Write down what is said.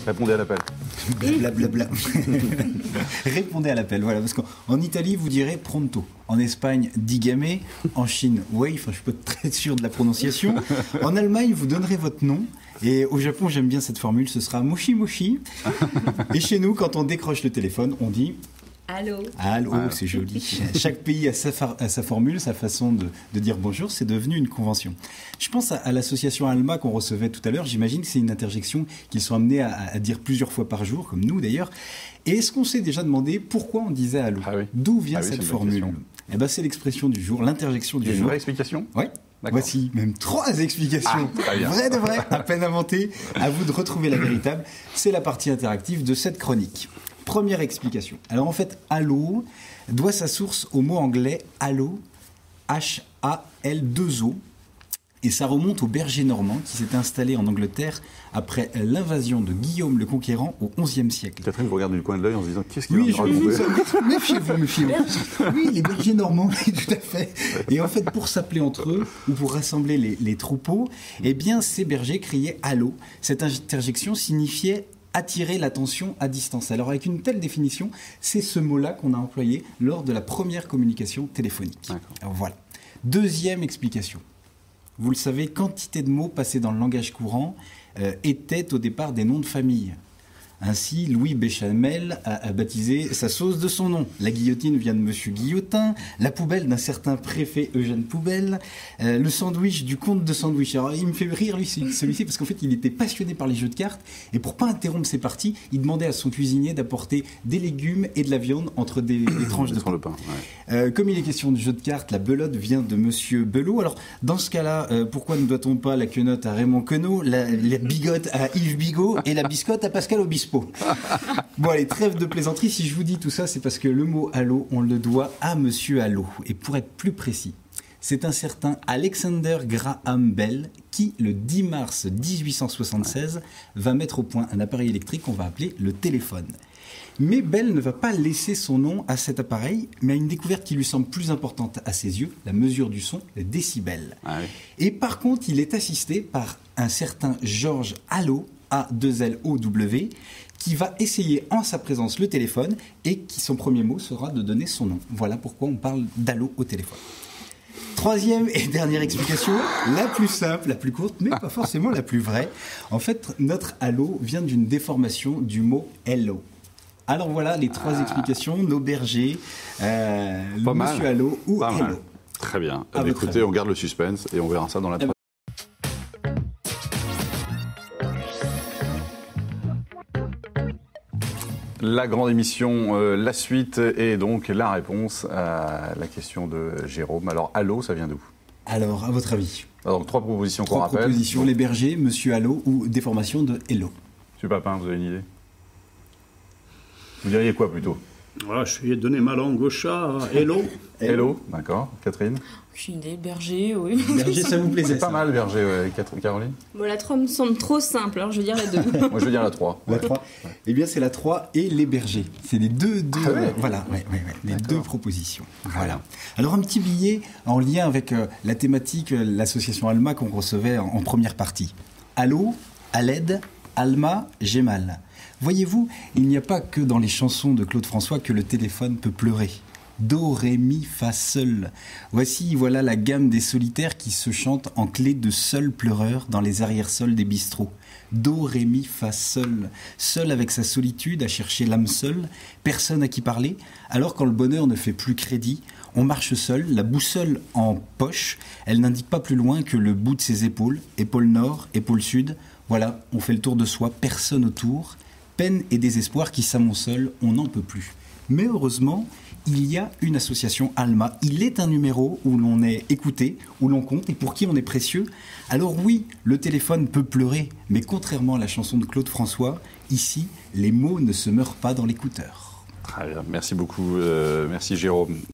Répondez à l'appel. Blablabla. Répondez à l'appel, voilà. Parce qu'en Italie, vous direz pronto. En Espagne, digame. En Chine, wei. Enfin, je suis pas très sûr de la prononciation. En Allemagne, vous donnerez votre nom. Et au Japon, j'aime bien cette formule, ce sera moshi moshi. Et chez nous, quand on décroche le téléphone, on dit... Allô. Allô, c'est joli. Chaque pays a sa formule, sa façon de dire bonjour. C'est devenu une convention. Je pense à l'association Alma qu'on recevait tout à l'heure. J'imagine que c'est une interjection qu'ils sont amenés à dire plusieurs fois par jour, comme nous d'ailleurs. Et est-ce qu'on s'est déjà demandé pourquoi on disait allô? D'où vient cette formule? Eh ben, c'est l'expression du jour, l'interjection du jour. Il y a une vraie explication? Oui. Voici même 3 explications, vraies de vraies, à peine inventées. À vous de retrouver la véritable. C'est la partie interactive de cette chronique. Première explication. Alors en fait, allô doit sa source au mot anglais allo, H-A-L-2-O. Et ça remonte au berger normand qui s'est installé en Angleterre après l'invasion de Guillaume le Conquérant au XIe siècle. Catherine vous regarde du coin de l'œil en se disant qu'est-ce qu'il va me raconter? Méfiez-vous. Oui, les bergers normands, tout à fait. Et en fait, pour s'appeler entre eux ou pour rassembler les troupeaux, eh bien, ces bergers criaient allô. Cette interjection signifiait attirer l'attention à distance. Alors avec une telle définition, c'est ce mot-là qu'on a employé lors de la première communication téléphonique. Alors voilà. Deuxième explication. Vous le savez, quantité de mots passés dans le langage courant étaient au départ des noms de famille. Ainsi, Louis Béchamel a baptisé sa sauce de son nom. La guillotine vient de Monsieur Guillotin, la poubelle d'un certain préfet Eugène Poubelle, le sandwich du comte de Sandwich. Alors, il me fait rire, lui, celui-ci, parce qu'en fait, il était passionné par les jeux de cartes, et pour pas interrompre ses parties, il demandait à son cuisinier d'apporter des légumes et de la viande entre des tranches de pain. Comme il est question de jeux de cartes, la belote vient de Monsieur Belot. Alors, dans ce cas-là, pourquoi ne doit-on pas la quenotte à Raymond Queneau, la bigote à Yves Bigot et la biscotte à Pascal Obispo? Bon, allez, trêve de plaisanterie. Si je vous dis tout ça, c'est parce que le mot allô, on le doit à Monsieur Allô. Et pour être plus précis, c'est un certain Alexander Graham Bell qui, le 10 mars 1876, va mettre au point un appareil électrique qu'on va appeler le téléphone. Mais Bell ne va pas laisser son nom à cet appareil, mais à une découverte qui lui semble plus importante à ses yeux, la mesure du son, le décibel. Et par contre, il est assisté par un certain George Allo, A2LOW, qui va essayer en sa présence le téléphone et qui son premier mot sera de donner son nom. Voilà pourquoi on parle d'allô au téléphone. Troisième et dernière explication, la plus simple, la plus courte, mais pas forcément la plus vraie. En fait, notre allô vient d'une déformation du mot hello. Alors voilà les 3 explications, nos bergers, Monsieur Allô ou pas hello. Mal. Très bien. Écoutez, on garde le suspense et on verra ça dans la troisième. La grande émission, la suite et donc la réponse à la question de Jérôme. Alors, allô, ça vient d'où? Alors, à votre avis? Alors, 3 propositions qu'on rappelle. 3 propositions, les bergers, Monsieur Allô ou déformation de hello. Monsieur Papin, vous avez une idée? Vous diriez quoi plutôt? Voilà, je vais donner ma langue au chat. Hello. Hello, d'accord. Catherine? J'ai une idée, berger, oui. Berger, ça vous plaisait? C'est pas mal, berger, ouais. Caroline? Bon, la 3 me semble trop simple, alors je vais dire la 2. Moi, je veux dire la 3. La 3. Eh bien, c'est la 3 et les bergers. C'est les deux voilà, les 2 propositions. Voilà. Alors, un petit billet en lien avec la thématique, l'association Alma qu'on recevait en première partie. Allô, à l'aide, Alma, j'ai mal. Voyez-vous, il n'y a pas que dans les chansons de Claude François que le téléphone peut pleurer. Do, ré, mi, fa, sol. Voilà la gamme des solitaires qui se chantent en clé de sol pleureur dans les arrière-sols des bistrots. Do, ré, mi, fa, sol. Seul avec sa solitude à chercher l'âme seule, personne à qui parler. Alors quand le bonheur ne fait plus crédit, on marche seul, la boussole en poche. Elle n'indique pas plus loin que le bout de ses épaules. Épaule nord, épaule sud. Voilà, on fait le tour de soi, personne autour. Peine et désespoir qui s'amoncelent, on n'en peut plus. Mais heureusement, il y a une association Alma. Il est un numéro où l'on est écouté, où l'on compte et pour qui on est précieux. Alors oui, le téléphone peut pleurer, mais contrairement à la chanson de Claude François, ici, les mots ne se meurent pas dans l'écouteur. Très bien, merci beaucoup. Merci Jérôme.